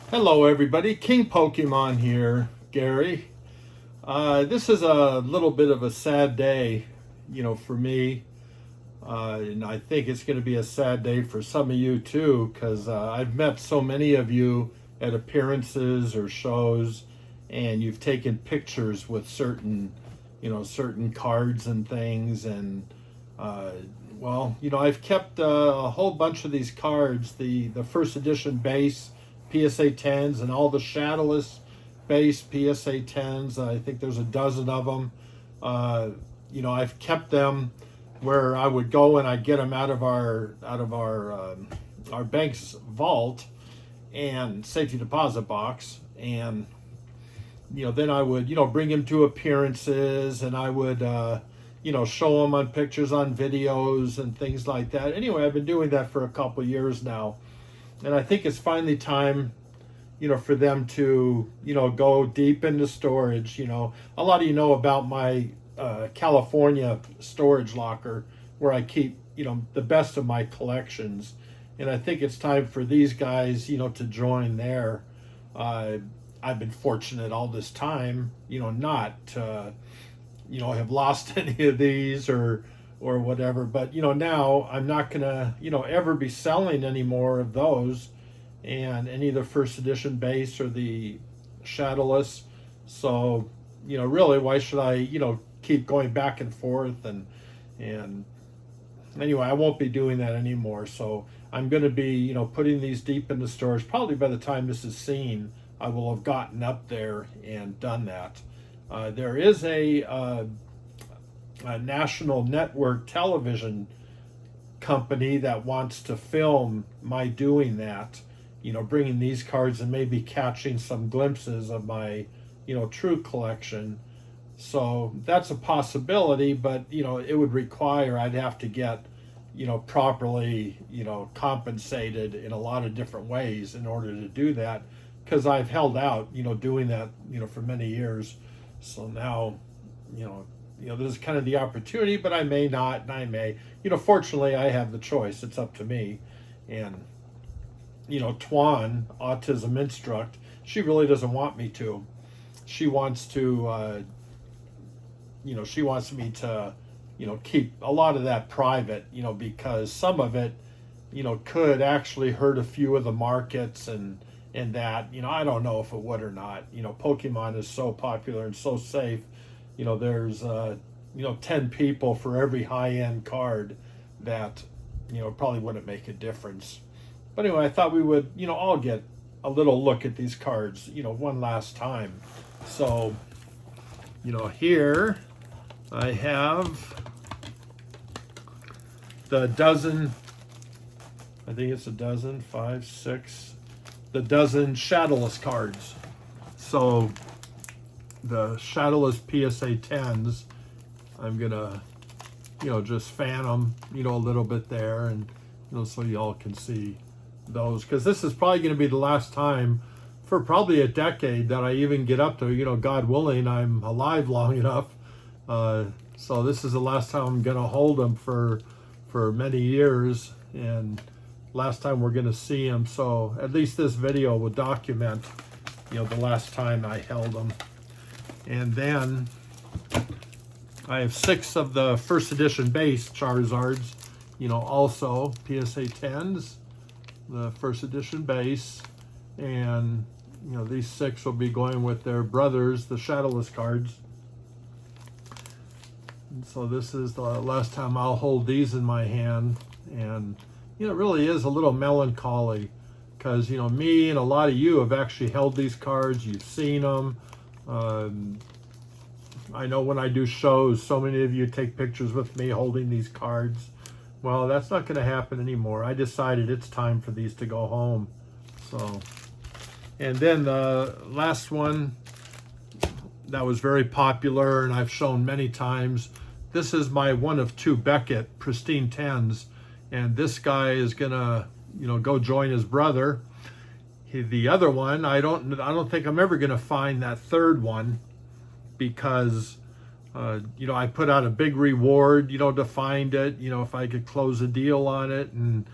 Hello everybody, King Pokemon here, Gary. This is a little bit of a sad day, for me. And I think it's going to be a sad day for some of you too, because I've met so many of you at appearances or shows, and you've taken pictures with certain cards and things. And uh, I've kept a whole bunch of these cards, the first edition base PSA 10s and all the Shadowless base PSA 10s. I think there's a dozen of them. I've kept them where I would go and I'd get them out of our bank's vault and safety deposit box, and then I would bring them to appearances, and I would show them on pictures, on videos, and things like that. Anyway, I've been doing that for a couple years now, and I think it's finally time for them to go deep into storage. A lot of you know about my California storage locker where I keep the best of my collections, and I think it's time for these guys to join there. I've been fortunate all this time not to have lost any of these or whatever, but now I'm not gonna ever be selling any more of those, and any of the first edition base or the Shadowless. So really, why should I keep going back and forth? And anyway, I won't be doing that anymore. So I'm going to be putting these deep into storage. Probably by the time this is seen, I will have gotten up there and done that. There is a national network television company that wants to film my doing that, bringing these cards and maybe catching some glimpses of my, true collection. So that's a possibility, but it would require I'd have to get, properly, compensated in a lot of different ways in order to do that, because I've held out, doing that, for many years. So now, this is kind of the opportunity, but I may not, and I may, fortunately, I have the choice. It's up to me. And Twan, Autism Instruct, she really doesn't want me to. She wants to, she wants me to, keep a lot of that private, because some of it, could actually hurt a few of the markets, and that, I don't know if it would or not. Pokemon is so popular and so safe. There's, 10 people for every high-end card that, probably wouldn't make a difference. But anyway, I thought we would, all get a little look at these cards, one last time. So, here I have the dozen, I think it's a dozen, five, six, the dozen Shadowless cards. So the Shadowless PSA 10s, I'm gonna, just fan them, a little bit there, and, so y'all can see those, because this is probably going to be the last time for probably a decade that I even get up to, God willing, I'm alive long enough. So this is the last time I'm going to hold them for many years, and last time we're going to see them. So at least this video will document, the last time I held them. And then I have 6 of the first edition base Charizards, also PSA 10s, the first edition base, and these 6 will be going with their brothers, the Shadowless cards. And so this is the last time I'll hold these in my hand, and it really is a little melancholy, because me and a lot of you have actually held these cards. You've seen them. I know when I do shows, so many of you take pictures with me holding these cards. Well, that's not going to happen anymore. I decided it's time for these to go home. So, and then the last one that was very popular and I've shown many times, this is my one of 2 Beckett pristine 10s, and this guy is going to, go join his brother. The other one, I don't think I'm ever going to find that third one, because I put out a big reward, to find it, if I could close a deal on it, and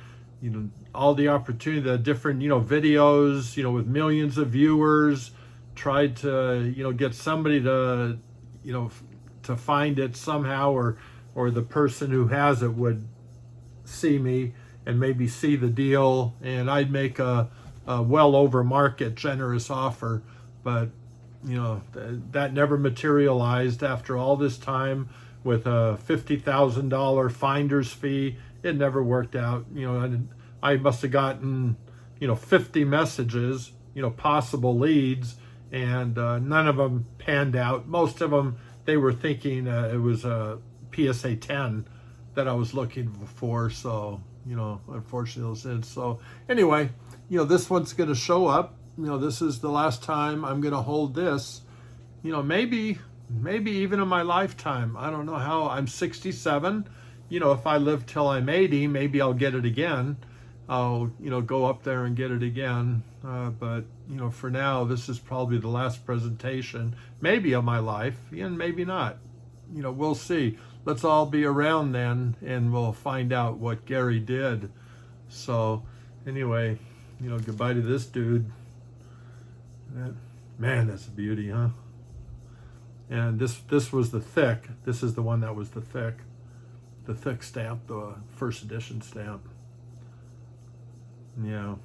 all the opportunity, the different, videos, with millions of viewers, tried to, get somebody to, to find it somehow, or the person who has it would see me and maybe see the deal, and I'd make a well over market generous offer. But that never materialized after all this time with a $50,000 finder's fee. It never worked out. And I must have gotten 50 messages, possible leads, and none of them panned out. Most of them, they were thinking it was a PSA 10 that I was looking for. So unfortunately those didn't. So anyway, this one's going to show up. This is the last time I'm going to hold this. Maybe even in my lifetime. I don't know how. I'm 67. If I live till I'm 80, maybe I'll get it again. I'll, go up there and get it again. But, for now, this is probably the last presentation, maybe of my life, and maybe not. We'll see. Let's all be around then, and we'll find out what Gary did. So, anyway, goodbye to this dude. Man, that's a beauty, huh? And this was the thick. This is the one that was the thick stamp, the first edition stamp. Yeah.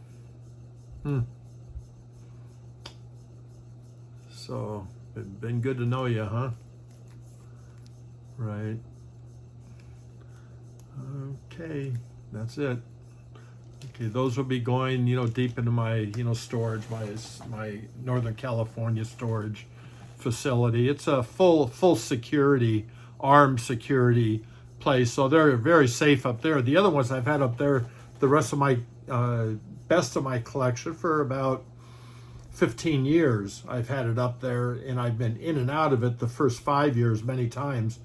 So, been good to know you, huh? Right. Okay, that's it. Okay, those will be going, deep into my, storage, my Northern California storage facility. It's a full security, armed security place, so they're very safe up there. The other ones I've had up there, the rest of my best of my collection for about 15 years. I've had it up there, and I've been in and out of it the first 5 years many times.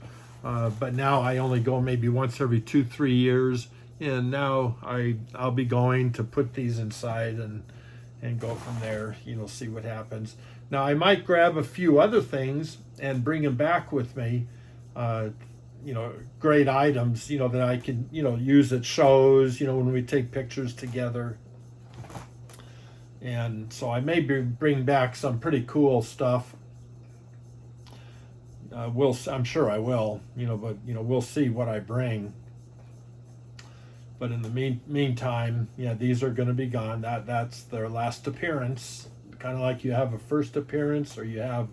But now I only go maybe once every 2-3 years, and now I'll be going to put these inside and go from there, see what happens. Now I might grab a few other things and bring them back with me, great items, that I can, use at shows, when we take pictures together. And so I may bring back some pretty cool stuff. I'm sure I will, but we'll see what I bring. But in the meantime, these are going to be gone. That's their last appearance. Kind of like you have a first appearance or you have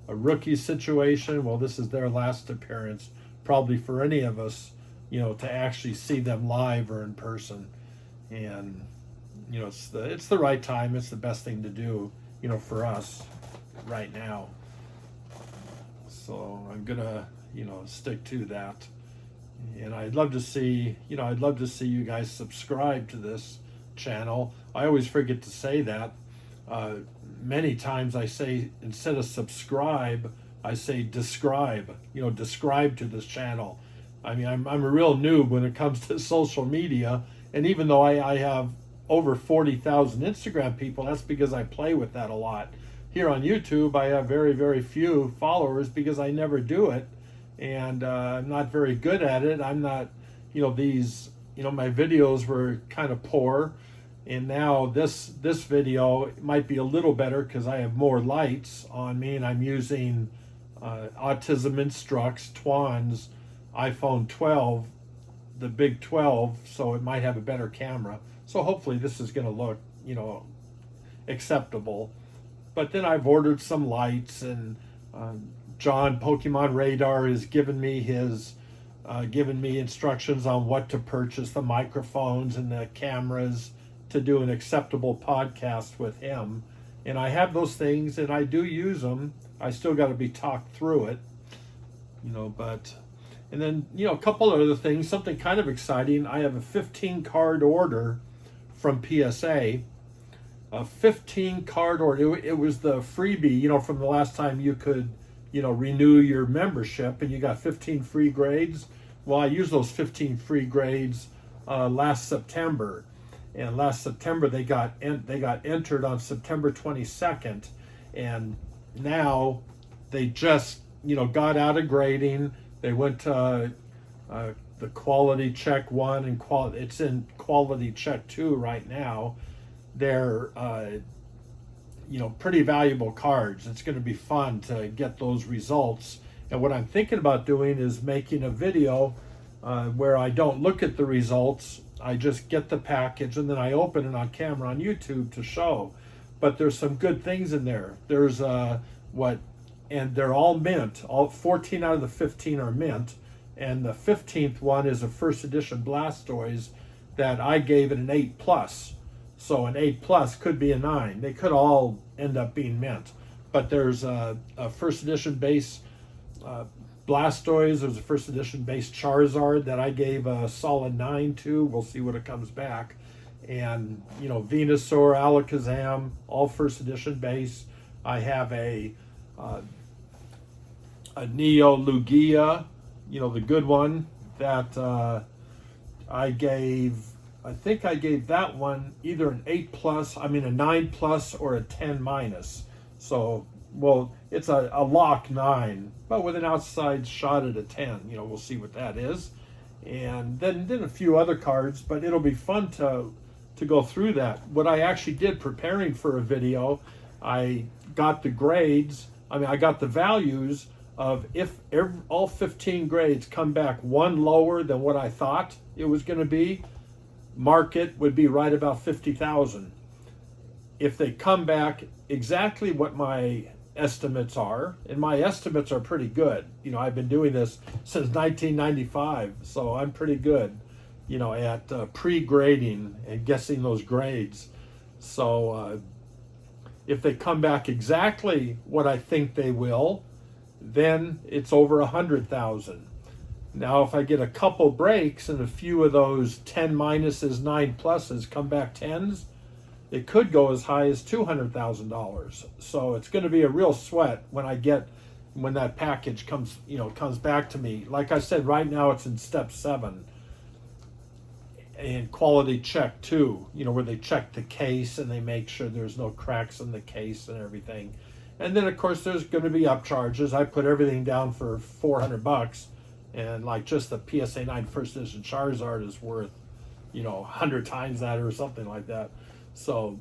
a rookie situation. Well, this is their last appearance, probably for any of us, to actually see them live or in person. And it's the right time. It's the best thing to do, for us right now. So I'm gonna, stick to that. And I'd love to see, you guys subscribe to this channel. I always forget to say that. Many times I say, instead of subscribe, I say describe, describe to this channel. I mean, I'm a real noob when it comes to social media. And even though I have over 40,000 Instagram people, that's because I play with that a lot. Here on YouTube, I have very, very few followers because I never do it. And I'm not very good at it. I'm not, my videos were kind of poor. And now this video might be a little better because I have more lights on me, and I'm using Autism Instructs Twan's iPhone 12, the big 12, so it might have a better camera. So hopefully this is going to look, acceptable. But then I've ordered some lights, and John Pokemon Radar has given me instructions on what to purchase, the microphones and the cameras to do an acceptable podcast with him. And I have those things, and I do use them. I still got to be talked through it, but, and then, a couple other things, something kind of exciting. I have a 15 card order from PSA, a 15 card order. It was the freebie, from the last time you could, renew your membership, and you got 15 free grades. Well, I used those 15 free grades last September. And last September they got entered on September 22nd, and now they just got out of grading. They went to the quality check 1 and it's in quality check 2 right now. They're pretty valuable cards. It's going to be fun to get those results. And what I'm thinking about doing is making a video where I don't look at the results. I just get the package and then I open it on camera on YouTube to show. But there's some good things in there. There's and they're all mint. All 14 out of the 15 are mint. And the 15th one is a first edition Blastoise that I gave it an 8+. So an 8+ could be a 9. They could all end up being mint. But there's a first edition base Blastoise. There's a first edition base Charizard that I gave a solid 9 to. We'll see what it comes back. And Venusaur, Alakazam, all first edition base. I have a Neo Lugia, the good one that I think I gave that one either an 8+, a 9+, or a 10-. So, well, it's a lock 9, but with an outside shot at a 10. We'll see what that is. And then a few other cards, but it'll be fun to go through that. What I actually did preparing for a video, I got the grades. I got the values of if all 15 grades come back one lower than what I thought it was going to be, market would be right about 50,000. If they come back exactly what my estimates are, and my estimates are pretty good. I've been doing this since 1995, so I'm pretty good, at pre-grading and guessing those grades. So if they come back exactly what I think they will, then it's over 100,000. Now, if I get a couple breaks and a few of those 10-, 9+ come back 10s, it could go as high as $200,000. So it's going to be a real sweat when that package comes back to me. Like I said, right now it's in step 7 and quality check 2, where they check the case and they make sure there's no cracks in the case and everything. And then of course there's going to be upcharges. I put everything down for $400, and like just the PSA 9 first edition Charizard is worth 100 times that or something like that. So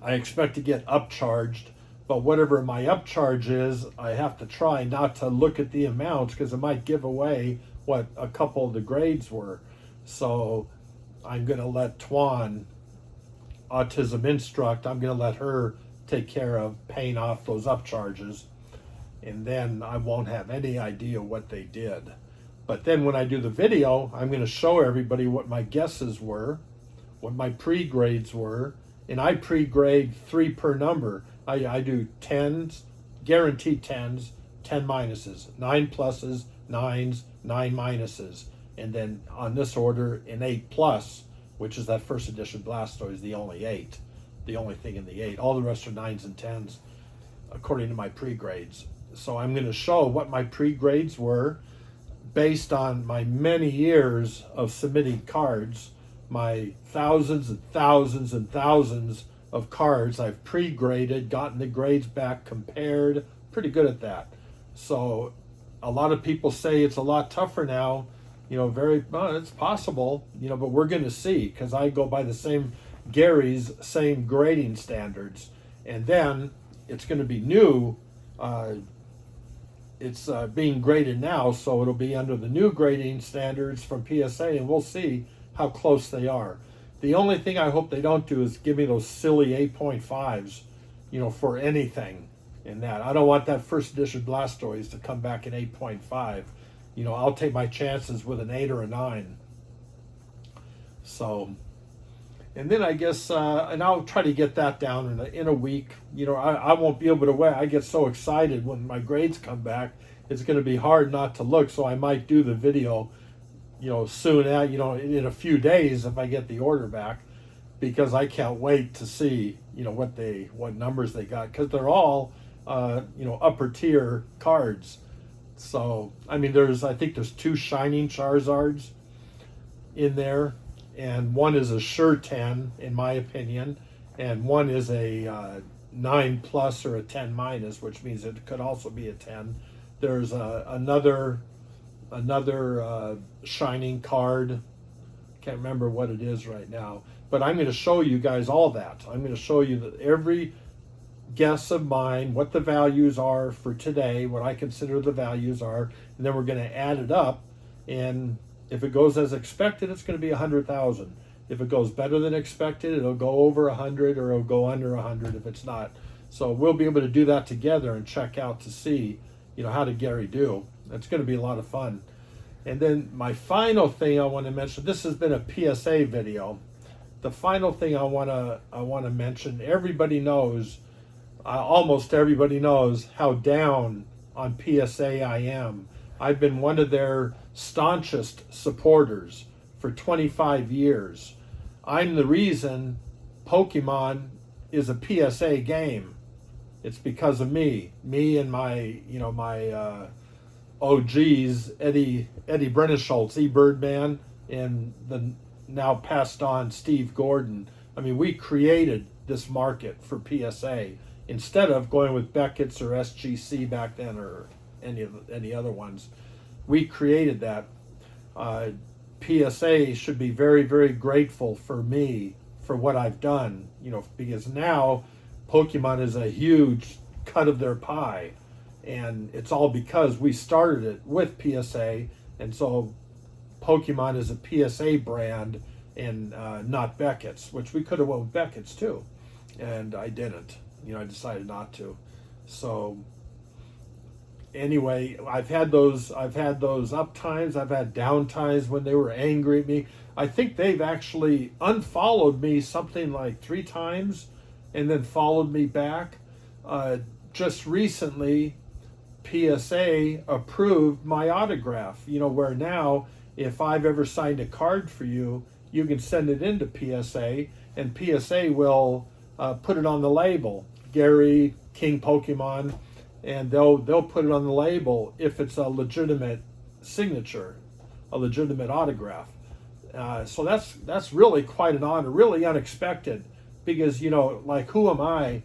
I expect to get upcharged, but whatever my upcharge is, I have to try not to look at the amounts because it might give away what a couple of the grades were. So I'm going to let Twan, Autism Instruct, I'm going to let her take care of paying off those upcharges, and then I won't have any idea what they did. But then when I do the video, I'm going to show everybody what my guesses were, what my pre-grades were, and I pre-grade 3 per number. I do 10s, guaranteed 10s, 10-, 9+, 9s, 9-, and then on this order an 8+, which is that first edition Blastoise, the only 8, the only thing in the 8. All the rest are 9s and 10s according to my pre-grades. So I'm going to show what my pre-grades were based on my many years of submitting cards, my thousands and thousands and thousands of cards I've pre-graded, gotten the grades back, compared, pretty good at that. So a lot of people say it's a lot tougher now, it's possible, but we're going to see, because I go by the same Gary's same grading standards, and then it's going to be new. It's being graded now, so it'll be under the new grading standards from PSA, and we'll see how close they are. The only thing I hope they don't do is give me those silly 8.5s, for anything in that. I don't want that first edition Blastoise to come back in 8.5. I'll take my chances with an 8 or a 9. So, and then I guess, and I'll try to get that down in a week. I won't be able to wait. I get so excited when my grades come back. It's going to be hard not to look, so I might do the video soon, in a few days if I get the order back, because I can't wait to see, what numbers they got, because they're all, upper tier cards. So, I think there's 2 Shining Charizards in there, and one is a sure 10, in my opinion, and one is a 9+ or a 10-, which means it could also be a 10. There's another another shining card. Can't remember what it is right now, but I'm going to show you guys all that. I'm going to show you that every guess of mine, what the values are for today, what I consider the values are, and then we're going to add it up. And if it goes as expected, it's going to be 100,000. If it goes better than expected, it'll go over 100, or it'll go under 100 if it's not. So we'll be able to do that together and check out to see, how did Gary do. It's going to be a lot of fun. And then my final thing I want to mention, this has been a PSA video. The final thing I want to mention, everybody knows, almost everybody knows how down on PSA I am. I've been one of their staunchest supporters for 25 years. I'm the reason Pokemon is a PSA game. It's because of me and my OGs, Eddie Brenneschultz, Birdman, and the now passed on Steve Gordon. I mean, we created this market for PSA instead of going with Beckett's or SGC back then, or any other ones. We created that. PSA should be very, very grateful for me for what I've done, because now Pokemon is a huge cut of their pie. And it's all because we started it with PSA, and so Pokemon is a PSA brand and not Beckett's, which we could have went with Beckett's too, and I didn't. I decided not to. So anyway, I've had those up times, I've had down times when they were angry at me. I think they've actually unfollowed me something like 3 times, and then followed me back. Just recently, PSA approved my autograph, where now if I've ever signed a card for you, you can send it into PSA, and PSA will put it on the label, Gary King Pokemon, and they'll put it on the label if it's a legitimate signature, a legitimate autograph. So that's really quite an honor, really unexpected, because like, who am I,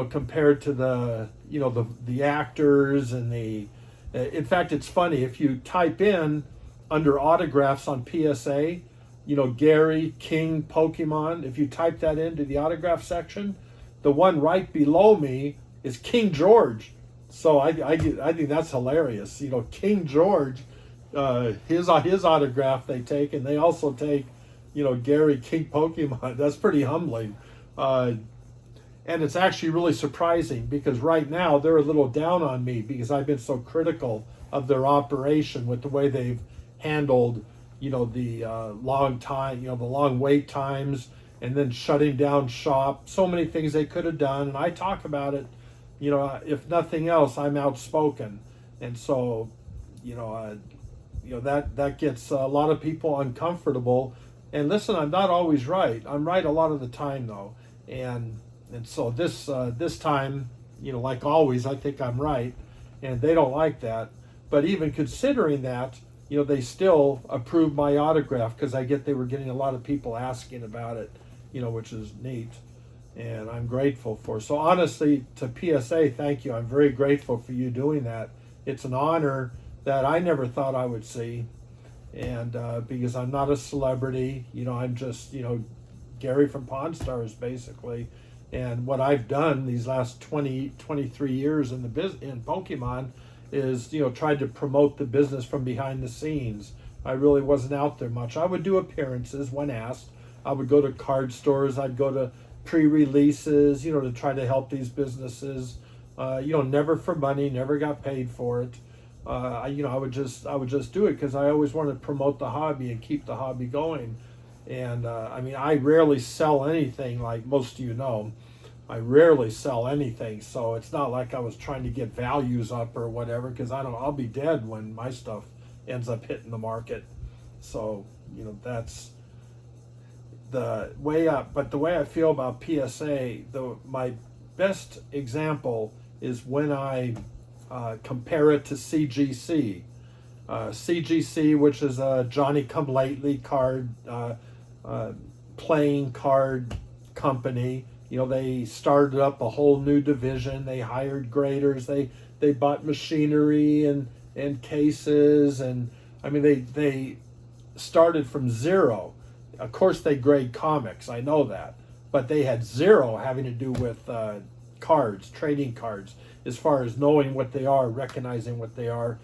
compared to the actors and the. In fact, it's funny, if you type in under autographs on PSA, Gary King Pokemon. If you type that into the autograph section, the one right below me is King George. So I think that's hilarious. King George, his autograph they take, and they also take, Gary King Pokemon. That's pretty humbling. And it's actually really surprising, because right now they're a little down on me because I've been so critical of their operation with the way they've handled, the long time, the long wait times, and then shutting down shop. So many things they could have done, and I talk about it. If nothing else, I'm outspoken, and so, that gets a lot of people uncomfortable. And listen, I'm not always right. I'm right a lot of the time, though, and so this time, like always, I think I'm right, and they don't like that. But even considering that, they still approved my autograph, because they were getting a lot of people asking about it, which is neat, and I'm grateful for. So honestly, to PSA, thank you. I'm very grateful for you doing that. It's an honor that I never thought I would see, and because I'm not a celebrity, I'm just Gary from Pawn Stars, basically. And what I've done these last 23 years in Pokemon is, tried to promote the business from behind the scenes. I really wasn't out there much. I would do appearances when asked. I would go to card stores. I'd go to pre-releases, to try to help these businesses. Never for money, never got paid for it. I would just do it because I always wanted to promote the hobby and keep the hobby going. And I rarely sell anything, like most of you know. I rarely sell anything, so it's not like I was trying to get values up or whatever, because I'll be dead when my stuff ends up hitting the market. So that's the way up. But the way I feel about PSA, my best example is when I compare it to CGC. CGC, which is a Johnny Come Lately card playing card company. They started up a whole new division. They hired graders. They bought machinery and cases, and I mean, they started from zero. Of course, they grade comics. I know that, but they had zero having to do with cards, trading cards, as far as knowing what they are, recognizing what they are.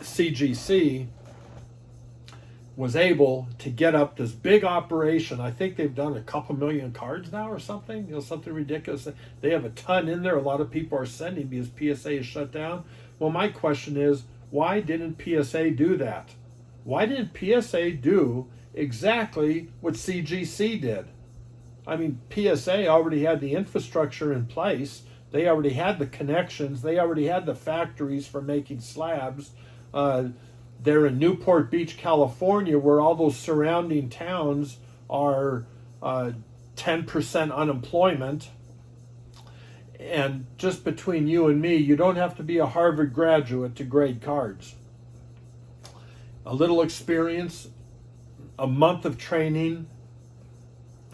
CGC was able to get up this big operation. I think they've done a couple million cards now or something, something ridiculous. They have a ton in there. A lot of people are sending because PSA is shut down. Well, my question is, why didn't PSA do that? Why didn't PSA do exactly what CGC did? I mean, PSA already had the infrastructure in place. They already had the connections. They already had the factories for making slabs. They're in Newport Beach, California, where all those surrounding towns are 10% unemployment. And just between you and me, you don't have to be a Harvard graduate to grade cards. A little experience, a month of training,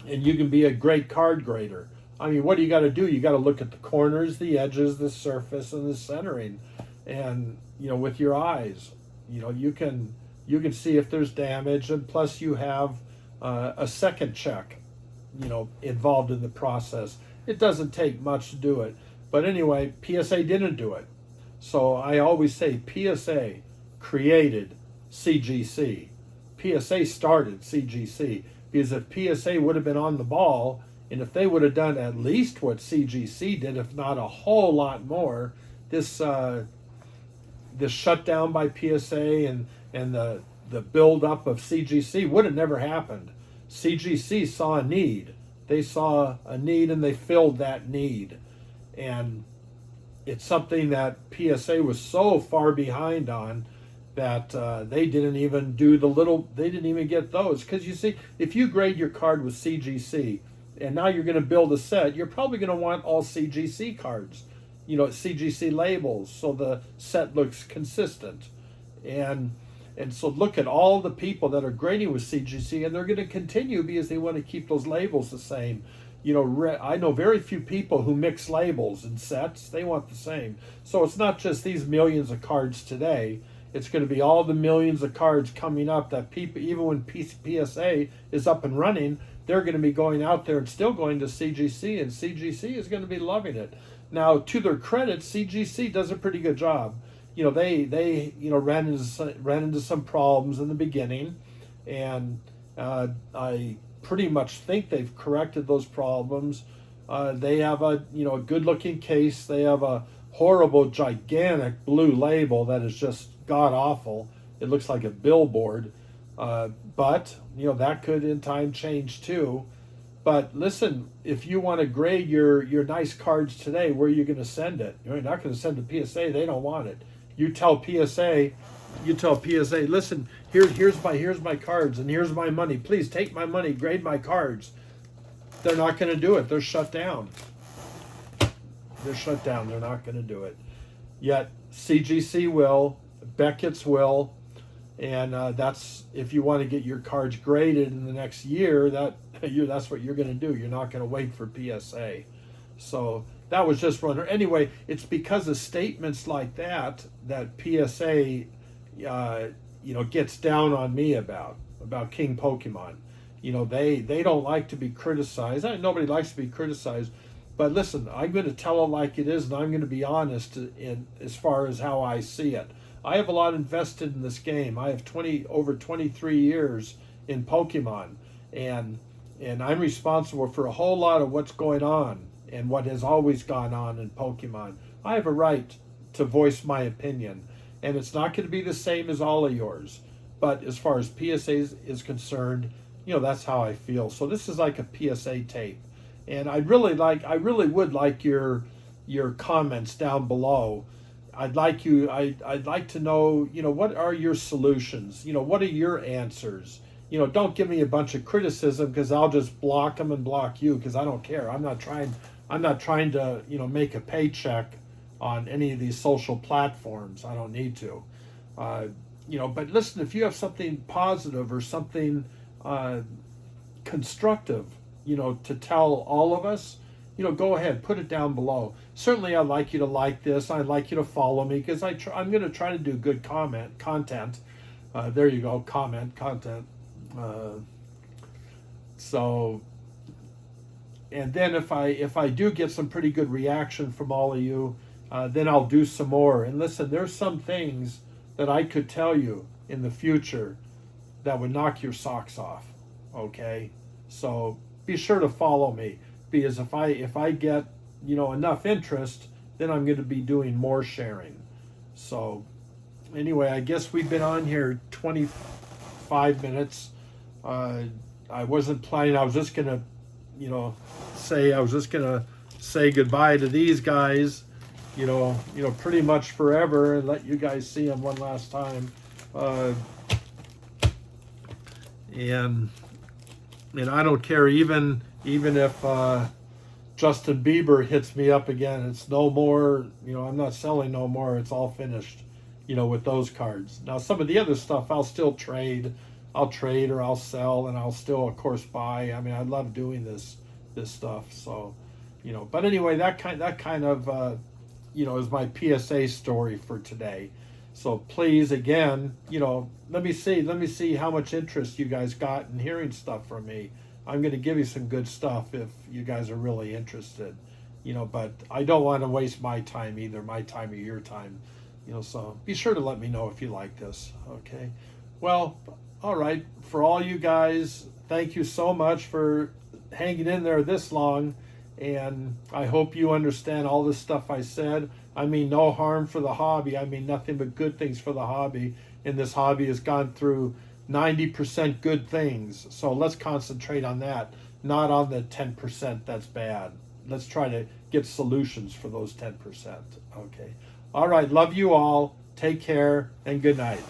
and you can be a great card grader. I mean, what do you got to do? You got to look at the corners, the edges, the surface, and the centering, and with your eyes, you can see if there's damage, and plus you have a second check, involved in the process. It doesn't take much to do it, but anyway, PSA didn't do it. So I always say PSA created CGC. PSA started CGC, because if PSA would have been on the ball, and if they would have done at least what CGC did, if not a whole lot more, this shutdown by PSA and the build-up of CGC would have never happened. CGC saw a need. They saw a need and they filled that need. And it's something that PSA was so far behind on that they didn't even do they didn't even get those. Because you see, if you grade your card with CGC, and now you're going to build a set, you're probably going to want all CGC cards, CGC labels, so the set looks consistent. And so look at all the people that are grading with CGC, and they're going to continue because they want to keep those labels the same. I know very few people who mix labels in sets. They want the same. So it's not just these millions of cards today. It's going to be all the millions of cards coming up that people, even when PSA is up and running, they're going to be going out there and still going to CGC, and CGC is going to be loving it. Now, to their credit, CGC does a pretty good job. They ran into some problems in the beginning, and I pretty much think they've corrected those problems. They have a good-looking case. They have a horrible, gigantic blue label that is just god-awful. It looks like a billboard. But that could in time change too. But listen, if you want to grade your nice cards today, where are you going to send it? You're not going to send to PSA. They don't want it. You tell PSA, listen, here's my cards, and here's my money. Please take my money, grade my cards. They're not going to do it. They're shut down. They're not going to do it. Yet CGC will, Beckett's will. And that's, if you want to get your cards graded in the next year, that's what you're going to do. You're not going to wait for PSA. So that was just runner. Anyway, it's because of statements like that PSA, gets down on me about King Pokemon. They don't like to be criticized. Nobody likes to be criticized. But listen, I'm going to tell it like it is, and I'm going to be honest as far as how I see it. I have a lot invested in this game. I have over 23 years in Pokemon, and I'm responsible for a whole lot of what's going on and what has always gone on in Pokemon. I have a right to voice my opinion, and it's not going to be the same as all of yours. But as far as PSA is concerned, that's how I feel. So this is like a PSA tape, and I really would like your comments down below. I'd like to know, what are your solutions? What are your answers? Don't give me a bunch of criticism, because I'll just block them and block you, because I don't care. I'm not trying to, make a paycheck on any of these social platforms. I don't need to. But listen, if you have something positive or something constructive, to tell all of us, go ahead, put it down below. Certainly, I'd like you to like this. I'd like you to follow me because I'm going to try to do good content. There you go, content. So, and then if I do get some pretty good reaction from all of you, then I'll do some more. And listen, there's some things that I could tell you in the future that would knock your socks off. Okay, so be sure to follow me, because if I get enough interest, then I'm going to be doing more sharing. So anyway, I guess we've been on here 25 minutes. I wasn't planning. I was just gonna say goodbye to these guys, pretty much forever, and let you guys see them one last time. And I don't care even if Justin Bieber hits me up again. It's no more. I'm not selling no more. It's all finished. With those cards. Now some of the other stuff I'll still trade. I'll trade or I'll sell, and I'll still of course buy. I mean, I love doing this stuff. So, But anyway, that kind of is my PSA story for today. So please, again, let me see how much interest you guys got in hearing stuff from me. I'm going to give you some good stuff if you guys are really interested, but I don't want to waste my time either, my time or your time, so be sure to let me know if you like this. Okay. Well, all right. For all you guys, thank you so much for hanging in there this long. And I hope you understand all this stuff I said. I mean, no harm for the hobby. I mean, nothing but good things for the hobby. And this hobby has gone through 90% good things. So let's concentrate on that, not on the 10% that's bad. Let's try to get solutions for those 10%. Okay. All right. Love you all. Take care and good night.